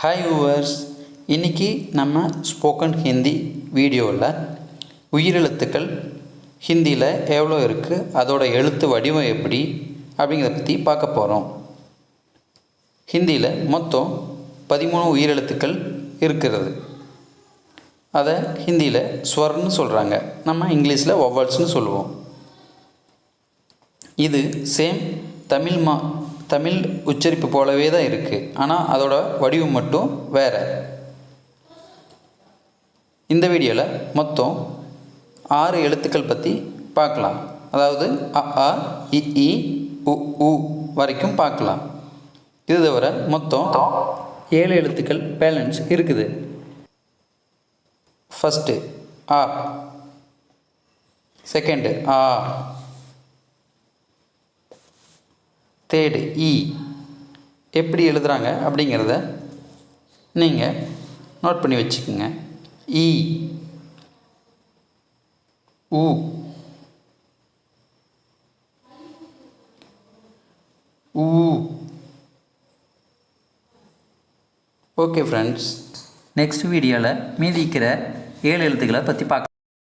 Hi viewers, இன்றைக்கி நம்ம spoken Hindi வீடியோவில் உயிரெழுத்துக்கள் ஹிந்தியில் எவ்வளோ இருக்குது, அதோட எழுத்து வடிவம் எப்படி அப்படிங்கிறத பற்றி பார்க்க போகிறோம். ஹிந்தியில் மொத்தம் 13 உயிரெழுத்துக்கள் இருக்கிறது. அதை ஹிந்தியில் ஸ்வர்ன்னு சொல்கிறாங்க, நம்ம இங்கிலீஷில் வவல்ஸ்னு சொல்லுவோம். இது சேம் தமிழ் உச்சரிப்பு போலவே தான் இருக்குது, ஆனால் அதோட வடிவம் மட்டும் வேறு. இந்த வீடியோவில் மொத்தம் 6 எழுத்துக்கள் பற்றி பார்க்கலாம். அதாவது அ ஆ இ ஈ உ ஊ வரைக்கும் பார்க்கலாம். இது தவிர மொத்தம் 7 எழுத்துக்கள் பேலன்ஸ் இருக்குது. ஃபஸ்ட்டு ஆ, செகண்டு ஆ, தேர்டு இ. எப்படி எழுதுகிறாங்க அப்படிங்கிறத நீங்கள் நோட் பண்ணி வச்சுக்கோங்க. இ, உ, ஊ. ஓகே ஃப்ரெண்ட்ஸ், நெக்ஸ்ட் வீடியோவில் மீதி இருக்கிற 7 எழுத்துக்களை பற்றி பார்க்கலாம்.